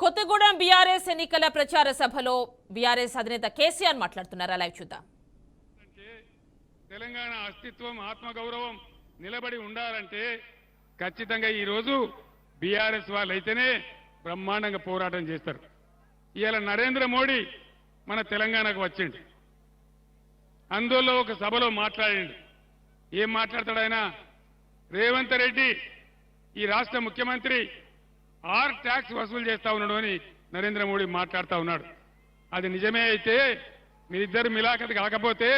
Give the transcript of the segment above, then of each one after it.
Kothagudem BRS ఎన్నికల ప్రచార సభలో బీఆర్ఎస్ అధినేత కేసీఆర్ మాట్లాడుతున్నారు. లైవ్ చూద్దాం. తెలంగాణ అస్తిత్వం ఆత్మగౌరవం నిలబడి ఉండాలంటే ఖచ్చితంగా ఈ రోజు బీఆర్ఎస్ వాళ్ళైతేనే బ్రహ్మాండంగా పోరాటం చేస్తారు. ఇవాళ నరేంద్ర మోడీ మన తెలంగాణకు వచ్చిండు. అందులో ఒక సభలో మాట్లాడిండు. ఏం మాట్లాడతాడు ఆయన? రేవంత్ రెడ్డి ఈ రాష్ట్ర ముఖ్యమంత్రి ఆర్ ట్యాక్స్ వసూలు చేస్తా ఉన్నాడు అని నరేంద్ర మోడీ మాట్లాడుతూ ఉన్నాడు. అది నిజమే అయితే మీరిద్దరు మిలాఖత్ కాకపోతే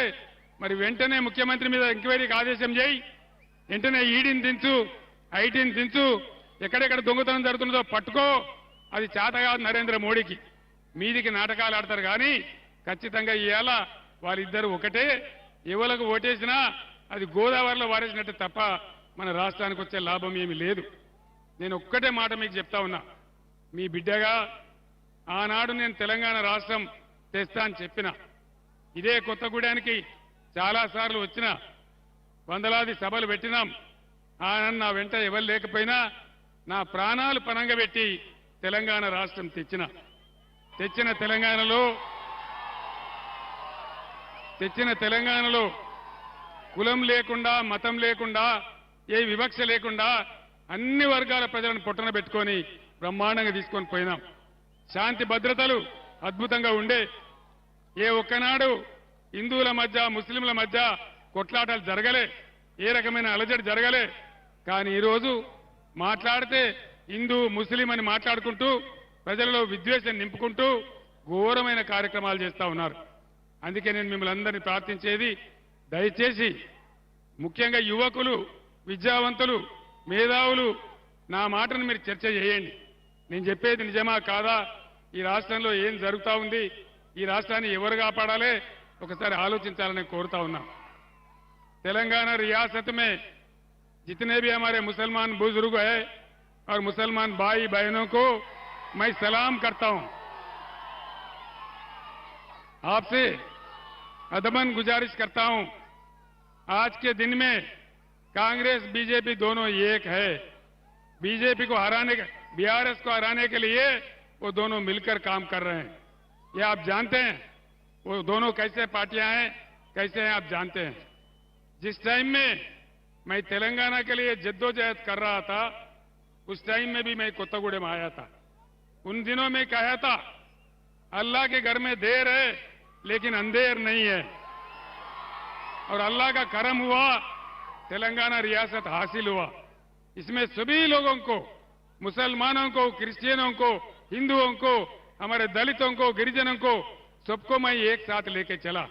మరి వెంటనే ముఖ్యమంత్రి మీద ఎంక్వైరీకి ఆదేశం చేయి, వెంటనే ఈడీని దించు, ఐటీని దించు, ఎక్కడెక్కడ దొంగతనం జరుగుతుందో పట్టుకో. అది చేత కాదు నరేంద్ర మోడీకి. మీదికి నాటకాలు ఆడతారు కానీ ఖచ్చితంగా ఇవాళ వాళ్ళిద్దరు ఒకటే. ఎవరికి ఓటేసినా అది గోదావరిలో వారేసినట్టు తప్ప మన రాష్ట్రానికి వచ్చే లాభం ఏమీ లేదు. నేను ఒక్కటే మాట మీకు చెప్తా ఉన్నా. మీ బిడ్డగా ఆనాడు నేను తెలంగాణ రాష్ట్రం తెస్తా అని చెప్పిన. ఇదే కొత్తగూడానికి చాలాసార్లు వచ్చిన, వందలాది సభలు పెట్టినాం. ఆనాడు నా వెంట ఎవరు లేకపోయినా నా ప్రాణాలు పనంగా పెట్టి తెలంగాణ రాష్ట్రం తెచ్చిన తెలంగాణలో కులం లేకుండా, మతం లేకుండా, ఏ వివక్ష లేకుండా అన్ని వర్గాల ప్రజలను పొట్టన పెట్టుకొని బ్రహ్మాండంగా తీసుకొని పోయినాం. శాంతి భద్రతలు అద్భుతంగా ఉండే. ఏ ఒక్కనాడు హిందువుల మధ్య ముస్లింల మధ్య కొట్లాటలు జరగలే, ఏ రకమైన అలజడి జరగలే. కానీ ఈరోజు మాట్లాడితే హిందూ ముస్లిం అని మాట్లాడుకుంటూ ప్రజలలో విద్వేషం నింపుకుంటూ ఘోరమైన కార్యక్రమాలు చేస్తా ఉన్నారు. అందుకే నేను మిమ్మల్ని అందరినీ ప్రార్థించేది, దయచేసి ముఖ్యంగా యువకులు, విద్యావంతులు, మేధావులు నా మాటను మీరు చర్చ చేయండి. నేను చెప్పేది నిజమా కాదా, ఈ రాష్ట్రంలో ఏం జరుగుతూ ఉంది, ఈ రాష్ట్రాన్ని ఎవరు కాపాడాలి ఒకసారి ఆలోచించాలని కోరుతా ఉన్నా. तेलंगाना रियासत में जितने भी हमारे मुसलमान बुजुर्ग हैं और मुसलमान भाई बहनों को मैं सलाम करता हूं. आपसे अदमन गुजारिश करता हूं, आज के दिन में कांग्रेस बीजेपी दोनों एक है. बीजेपी को हराने, बीआरएस को हराने के लिए वो दोनों मिलकर काम कर रहे हैं. ये आप जानते हैं वो दोनों कैसे पार्टियां हैं, कैसे हैं आप जानते हैं. जिस टाइम में मैं तेलंगाना के लिए जद्दोजहद कर रहा था उस टाइम में भी मैं कोत्तगूडे में आया था. उन दिनों में कहा था अल्लाह के घर में देर है लेकिन अंधेर नहीं है. और अल्लाह का करम हुआ, तेलंगाना रियासत हासिल हुआ. इसमें सभी लोगों को, मुसलमानों को, क्रिश्चियनों को, हिंदुओं को, हमारे दलितों को, गिरिजनों को, सबको मैं एक साथ लेके चला.